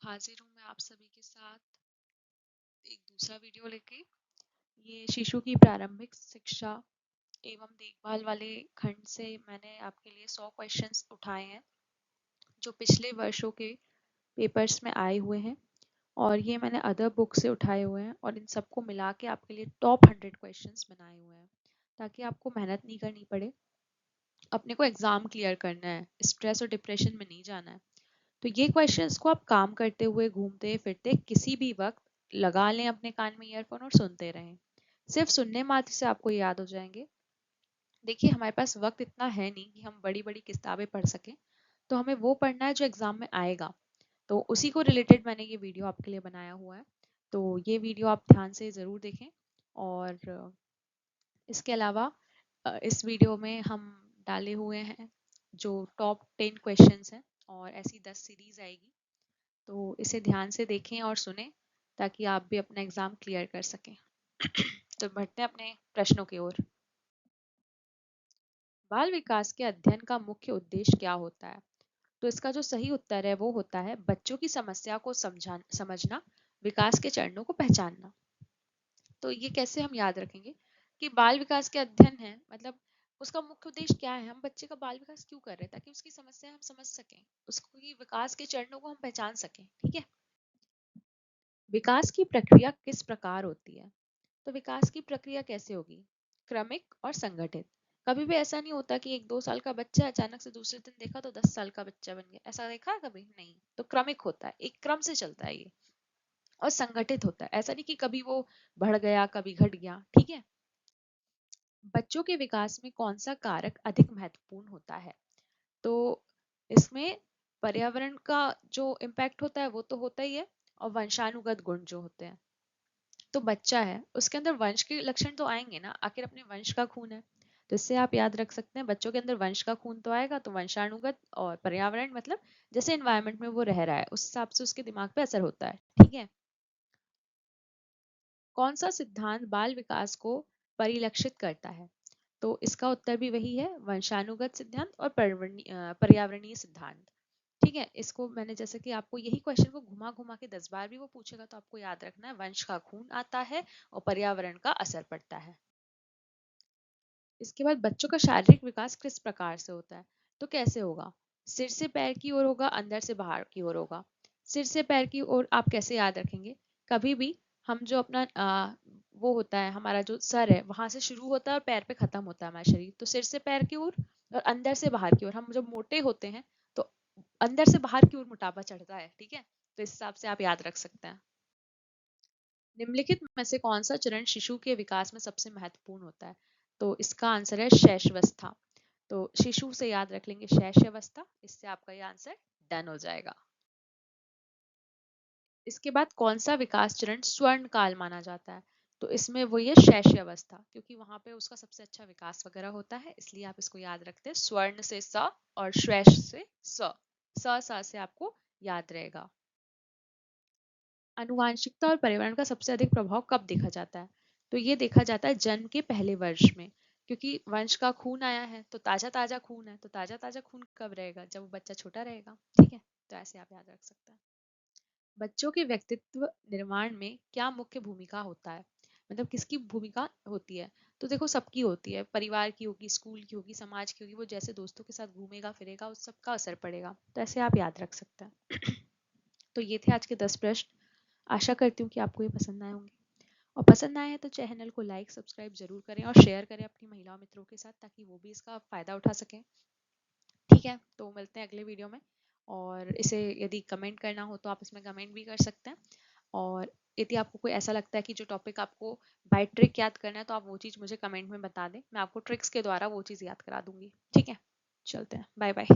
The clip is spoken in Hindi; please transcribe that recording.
हाजिर हूँ मैं आप सभी के साथ एक दूसरा वीडियो लेके। ये शिशु की प्रारंभिक शिक्षा एवं देखभाल वाले खंड से मैंने आपके लिए 100 क्वेश्चंस उठाए हैं जो पिछले वर्षों के पेपर्स में आए हुए हैं, और ये मैंने अदर बुक से उठाए हुए हैं और इन सबको मिला के आपके लिए टॉप 100 क्वेश्चंस बनाए हुए हैं ताकि आपको मेहनत नहीं करनी पड़े। अपने को एग्जाम क्लियर करना है, स्ट्रेस और डिप्रेशन में नहीं जाना है। तो ये क्वेश्चंस को आप काम करते हुए, घूमते फिरते किसी भी वक्त लगा लें अपने कान में ईयरफोन और सुनते रहें। सिर्फ सुनने मात्र से आपको याद हो जाएंगे। देखिए, हमारे पास वक्त इतना है नहीं कि हम बड़ी बड़ी किताबें पढ़ सकें, तो हमें वो पढ़ना है जो एग्जाम में आएगा। तो उसी को रिलेटेड मैंने ये वीडियो आपके लिए बनाया हुआ है। तो ये वीडियो आप ध्यान से ज़रूर देखें। और इसके अलावा इस वीडियो में हम डाले हुए हैं जो टॉप 10 क्वेश्चंस हैं, और ऐसी 10 सीरीज आएगी। तो इसे ध्यान से देखें और सुनें ताकि आप भी अपना एग्जाम क्लियर कर सकें। तो बढ़ते हैं अपने प्रश्नों की ओर। बाल विकास के अध्ययन का मुख्य उद्देश्य क्या होता है? तो इसका जो सही उत्तर है वो होता है बच्चों की समस्या को समझना, विकास के चरणों को पहचानना। तो ये कैसे हम याद रखेंगे कि बाल विकास के अध्ययन है, मतलब उसका मुख्य उद्देश्य क्या है? हम बच्चे का बाल विकास क्यों कर रहे हैं? ताकि उसकी समस्या हम समझ सकें, उसकी विकास के चरणों को हम पहचान सकें। ठीक है। विकास की प्रक्रिया किस प्रकार होती है? तो विकास की प्रक्रिया कैसे होगी? क्रमिक और संगठित। कभी भी ऐसा नहीं होता कि 1-2 साल का बच्चा अचानक से दूसरे दिन देखा तो 10 साल का बच्चा बन गया। ऐसा देखा है कभी? नहीं। तो क्रमिक होता है, एक क्रम से चलता है ये। और संगठित होता है, ऐसा नहीं कि कभी वो बढ़ गया कभी घट गया। ठीक है। बच्चों के विकास में कौन सा कारक अधिक महत्वपूर्ण होता है? तो इसमें पर्यावरण का जो इम्पैक्ट होता है वो तो होता ही है, और वंशानुगत गुण जो होते हैं। तो बच्चा है, उसके अंदर वंश के लक्षण तो आएंगे ना, आखिर अपने वंश का खून है। तो इससे आप याद रख सकते हैं, बच्चों के अंदर वंश का खून तो आएगा, तो वंशानुगत और पर्यावरण मतलब जैसे एनवायरनमेंट में वो रह रहा है उस हिसाब से उसके दिमाग पे असर होता है। ठीक है। कौन सा सिद्धांत बाल विकास को परिलक्षित करता है? तो इसका उत्तर भी वही है, वंशानुगत सिद्धांत और पर्यावरणीय सिद्धांत। ठीक है। इसको मैंने जैसे कि आपको यही क्वेश्चन को घुमा घुमा के 10 बार भी वो पूछेगा तो आपको याद रखना है, वंश का खून आता है और पर्यावरण का असर पड़ता है। इसके बाद बच्चों का शारीरिक विकास किस प्रकार से होता है? तो कैसे होगा? सिर से पैर की ओर होगा, अंदर से बाहर की ओर होगा। सिर से पैर की ओर आप कैसे याद रखेंगे? कभी भी हम जो अपना वो होता है, हमारा जो सर है वहां से शुरू होता है और पैर पे खत्म होता है हमारा शरीर। तो सिर से पैर की ओर और अंदर से बाहर की ओर। हम जब मोटे होते हैं तो अंदर से बाहर की ओर मोटापा चढ़ता है। ठीक है। तो इस हिसाब से आप याद रख सकते हैं। निम्नलिखित में से कौन सा चरण शिशु के विकास में सबसे महत्वपूर्ण होता है? तो इसका आंसर है शैशवावस्था। तो शिशु से याद रख लेंगे शैशवावस्था, इससे आपका ये आंसर डन हो जाएगा। इसके बाद कौन सा विकास चरण स्वर्ण काल माना जाता है? तो इसमें वो ये शैशवावस्था, क्योंकि वहां पे उसका सबसे अच्छा विकास वगैरह होता है, इसलिए आप इसको याद रखते हैं। स्वर्ण से स और श्वैश से स से आपको याद रहेगा। आनुवांशिकता और पर्यावरण का सबसे अधिक प्रभाव कब देखा जाता है? तो ये देखा जाता है जन्म के पहले वर्ष में, क्योंकि वंश का खून आया है तो ताजा ताजा खून है, तो ताजा ताजा खून कब रहेगा? जब वो बच्चा छोटा रहेगा। ठीक है। तो ऐसे आप याद रख सकते हैं। बच्चों के व्यक्तित्व निर्माण में क्या मुख्य भूमिका होता है? मतलब किसकी भूमिका होती है? तो देखो, सबकी होती है, परिवार की होगी, स्कूल की होगी, समाज की होगी। वो जैसे दोस्तों के साथ घूमेगा फिरेगा उस सबका असर पड़ेगा। तो ऐसे आप याद रख सकते हैं। तो ये थे आज के 10 प्रश्न। आशा करती हूँ कि आपको ये पसंद आए होंगे, और पसंद आए हैं तो चैनल को लाइक सब्सक्राइब जरूर करें और शेयर करें अपनी महिला मित्रों के साथ, ताकि वो भी इसका फायदा उठा सकें। ठीक है। तो मिलते हैं अगले वीडियो में। और इसे यदि कमेंट करना हो तो आप इसमें कमेंट भी कर सकते हैं। और यदि आपको कोई ऐसा लगता है कि जो टॉपिक आपको बाय ट्रिक याद करना है तो आप वो चीज़ मुझे कमेंट में बता दें, मैं आपको ट्रिक्स के द्वारा वो चीज़ याद करा दूंगी। ठीक है। चलते हैं, बाय बाय।